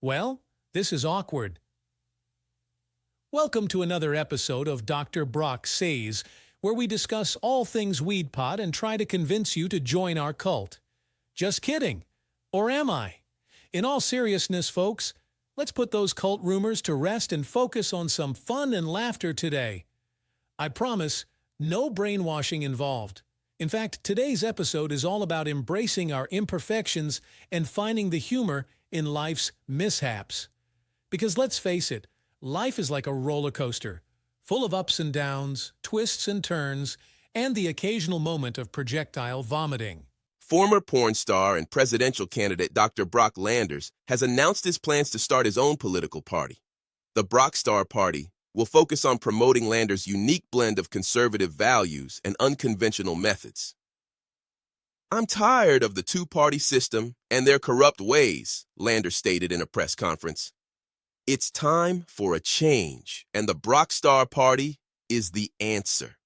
Well, this is awkward. Welcome to another episode of Dr. Brock Says, where we discuss all things weed pot and try to convince you to join our cult. Just kidding. Or am I? In all seriousness, folks, let's put those cult rumors to rest and focus on some fun and laughter today. I promise, no brainwashing involved. In fact, today's episode is all about embracing our imperfections and finding the humor in life's mishaps. Because let's face it, life is like a roller coaster, full of ups and downs, twists and turns, and the occasional moment of projectile vomiting. Former porn star and presidential candidate Dr. Brock Landers has announced his plans to start his own political party. The Brock Star Party will focus on promoting Landers' unique blend of conservative values and unconventional methods. "I'm tired of the two-party system and their corrupt ways," Landers stated in a press conference. "It's time for a change, and the Brock Star Party is the answer."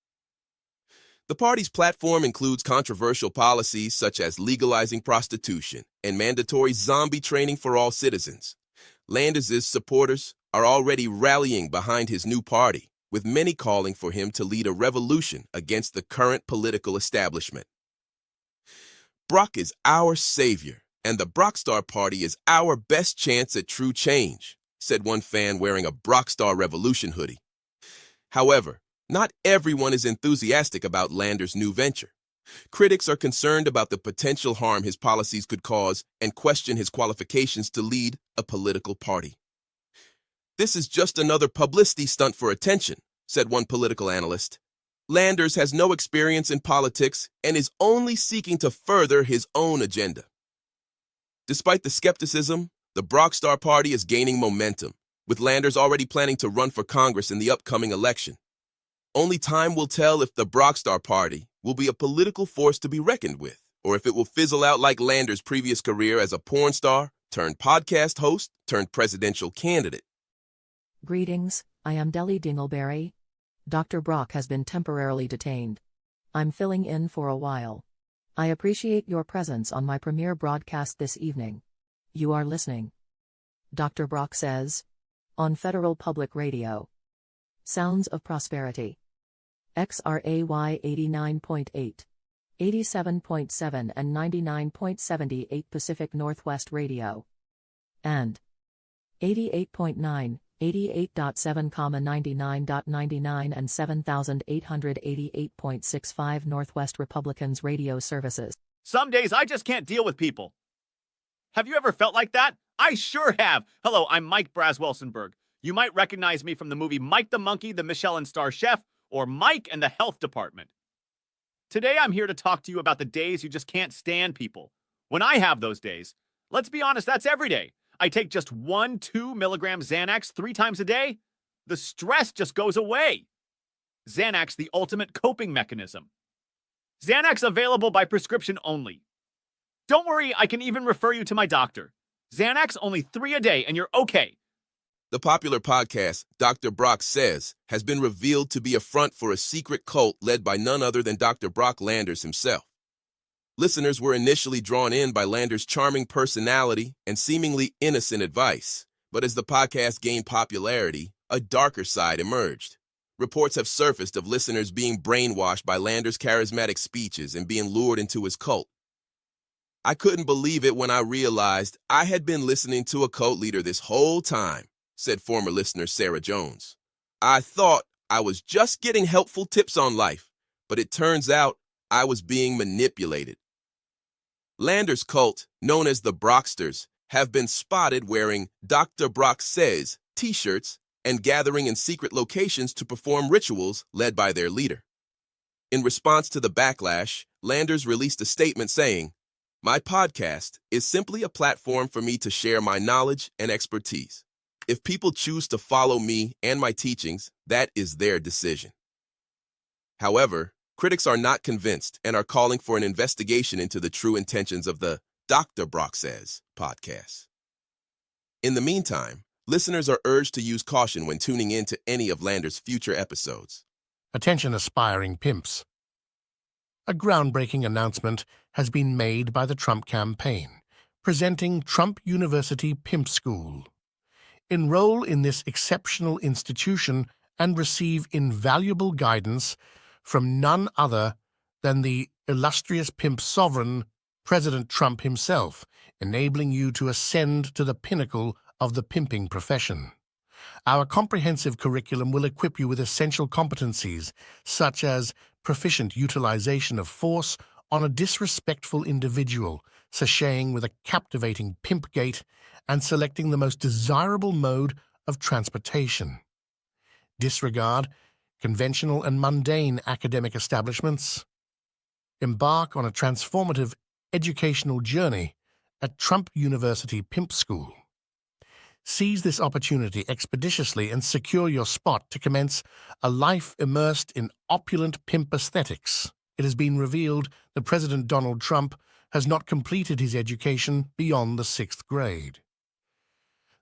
The party's platform includes controversial policies such as legalizing prostitution and mandatory zombie training for all citizens. Landers' supporters are already rallying behind his new party, with many calling for him to lead a revolution against the current political establishment. "Brock is our savior, and the Brock Star Party is our best chance at true change," said one fan wearing a Brock Star Revolution hoodie. However, not everyone is enthusiastic about Landers' new venture. Critics are concerned about the potential harm his policies could cause and question his qualifications to lead a political party. "This is just another publicity stunt for attention," said one political analyst. "Landers has no experience in politics and is only seeking to further his own agenda." Despite the skepticism, the Brock Star Party is gaining momentum, with Landers already planning to run for Congress in the upcoming election. Only time will tell if the Brock Star Party will be a political force to be reckoned with, or if it will fizzle out like Landers' previous career as a porn star turned podcast host turned presidential candidate. Greetings, I am Deli Dingleberry. Dr. Brock has been temporarily detained. I'm filling in for a while. I appreciate your presence on my premiere broadcast this evening. You are listening. Dr. Brock Says, on Federal Public Radio. Sounds of Prosperity. XRAY 89.8, 87.7 and 99.78 Pacific Northwest Radio. And 88.9, 88.7, 99.99 and 7,888.65 Northwest Republicans radio services. Some days I just can't deal with people. Have you ever felt like that? I sure have. Hello, I'm Mike Braswelsenberg. You might recognize me from the movie Mike the Monkey, the Michelin Star Chef, or Mike and the Health Department. Today I'm here to talk to you about the days you just can't stand people. When I have those days, let's be honest, that's every day. I take just 1-2 milligram Xanax 3 times a day. The stress just goes away. Xanax, the ultimate coping mechanism. Xanax available by prescription only. Don't worry, I can even refer you to my doctor. Xanax only 3 a day and you're okay. The popular podcast, Dr. Brock Says, has been revealed to be a front for a secret cult led by none other than Dr. Brock Landers himself. Listeners were initially drawn in by Landers' charming personality and seemingly innocent advice, but as the podcast gained popularity, a darker side emerged. Reports have surfaced of listeners being brainwashed by Landers' charismatic speeches and being lured into his cult. "I couldn't believe it when I realized I had been listening to a cult leader this whole time," said former listener Sarah Jones. "I thought I was just getting helpful tips on life, but it turns out I was being manipulated." Landers' cult, known as the Brocksters, have been spotted wearing Dr. Brock Says t-shirts and gathering in secret locations to perform rituals led by their leader. In response to the backlash, Landers released a statement saying, "My podcast is simply a platform for me to share my knowledge and expertise. If people choose to follow me and my teachings, that is their decision." However, critics are not convinced and are calling for an investigation into the true intentions of the Dr. Brock Says podcast. In the meantime, listeners are urged to use caution when tuning in to any of Landers' future episodes. Attention aspiring pimps. A groundbreaking announcement has been made by the Trump campaign, presenting Trump University Pimp School. Enroll in this exceptional institution and receive invaluable guidance from none other than the illustrious pimp sovereign, President Trump himself, enabling you to ascend to the pinnacle of the pimping profession. Our comprehensive curriculum will equip you with essential competencies, such as proficient utilization of force on a disrespectful individual, sashaying with a captivating pimp gait, and selecting the most desirable mode of transportation. Disregard conventional and mundane academic establishments. Embark on a transformative educational journey at Trump University Pimp School. Seize this opportunity expeditiously and secure your spot to commence a life immersed in opulent pimp aesthetics. It has been revealed that President Donald Trump has not completed his education beyond the 6th grade.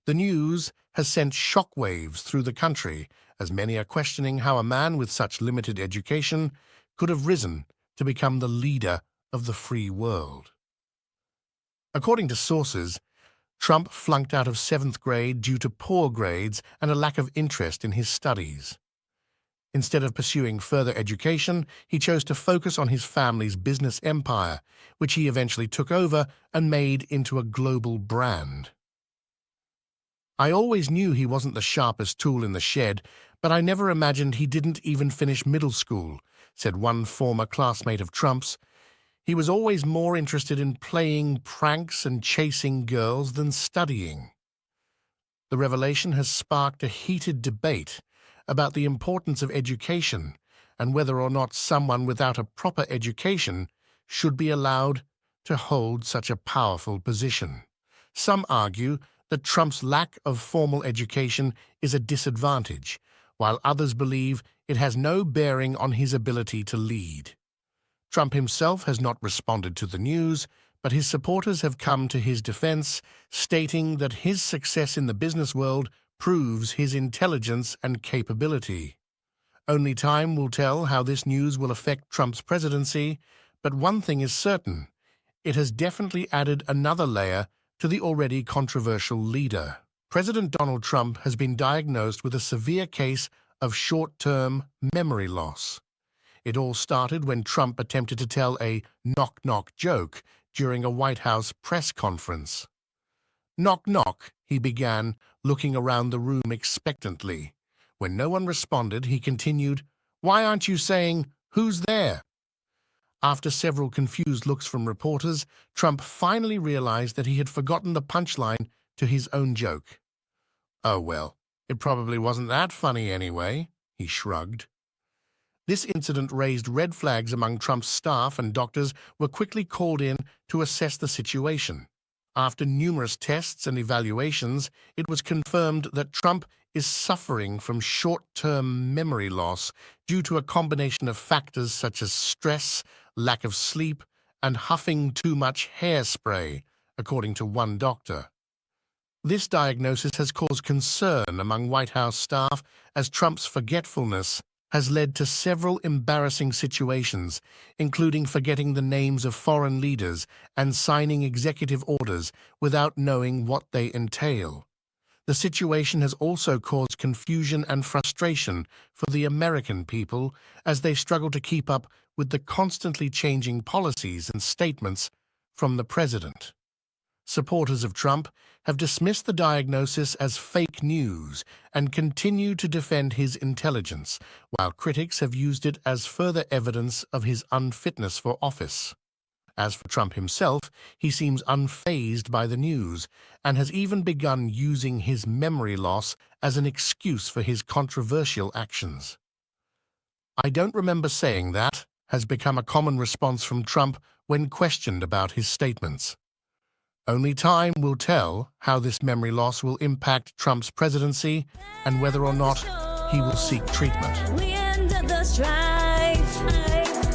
The news has sent shockwaves through the country, as many are questioning how a man with such limited education could have risen to become the leader of the free world. According to sources, Trump flunked out of 7th grade due to poor grades and a lack of interest in his studies. Instead of pursuing further education, he chose to focus on his family's business empire, which he eventually took over and made into a global brand. I always knew he wasn't the sharpest tool in the shed, but I never imagined he didn't even finish middle school, said one former classmate of Trump's. He was always more interested in playing pranks and chasing girls than studying. The revelation has sparked a heated debate about the importance of education and whether or not someone without a proper education should be allowed to hold such a powerful position. Some argue that Trump's lack of formal education is a disadvantage, while others believe it has no bearing on his ability to lead. Trump himself has not responded to the news, but his supporters have come to his defense, stating that his success in the business world proves his intelligence and capability. Only time will tell how this news will affect Trump's presidency, but one thing is certain: it has definitely added another layer to the already controversial leader. President Donald Trump has been diagnosed with a severe case of short-term memory loss. It all started when Trump attempted to tell a knock-knock joke during a White House press conference. "Knock, knock," he began, looking around the room expectantly. When no one responded, he continued, "Why aren't you saying, 'Who's there?'" After several confused looks from reporters, Trump finally realized that he had forgotten the punchline to his own joke. "Oh well, it probably wasn't that funny anyway," he shrugged. This incident raised red flags among Trump's staff, and doctors were quickly called in to assess the situation. After numerous tests and evaluations, it was confirmed that Trump is suffering from short-term memory loss due to a combination of factors such as stress, lack of sleep, and huffing too much hairspray, according to one doctor. This diagnosis has caused concern among White House staff, as Trump's forgetfulness has led to several embarrassing situations, including forgetting the names of foreign leaders and signing executive orders without knowing what they entail. The situation has also caused confusion and frustration for the American people as they struggle to keep up with the constantly changing policies and statements from the president. Supporters of Trump have dismissed the diagnosis as fake news and continue to defend his intelligence, while critics have used it as further evidence of his unfitness for office. As for Trump himself, he seems unfazed by the news and has even begun using his memory loss as an excuse for his controversial actions. "I don't remember saying that," has become a common response from Trump when questioned about his statements. Only time will tell how this memory loss will impact Trump's presidency and whether or not he will seek treatment. We ended the strife.